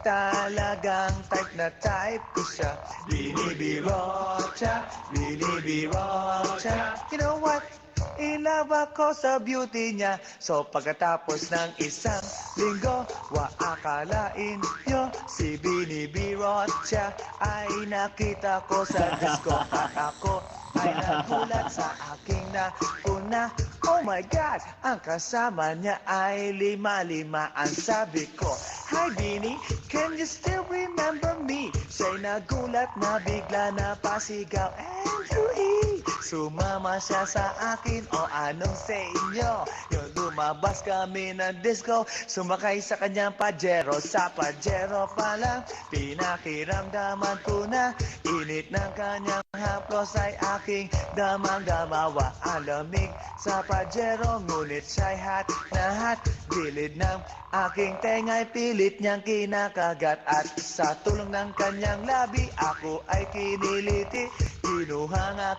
talagang type na type ko siya. Binibiro siya, binibiro siya. You know what? In love ako sa beauty niya. So pagkatapos ng isang linggo, akalain nyo si Binibirot siya ay nakita ko sa disco. At ako ay nagulat sa aking nakuna. Oh my God! Ang kasama niya ay lima-lima. Ang sabi ko, Hi Bini, can you still remember me? Siya'y nagulat na bigla na pasigaw. Andrew E! Sumama siya sa akin o anong sa inyo? Yung lumabas kami ng disco, sumakay sa kanyang Pajero. Sa Pajero pa lang, pinakiramdaman ko na init ng kanyang haplos ay aking damang-damawa. Alamig sa Pajero, ngunit siya'y hot na hot. Gilid ng aking tenga'y pilit niyang kinakagat. At sa tulong ng kanyang labi, ako ay kiniliti. Kinuha nga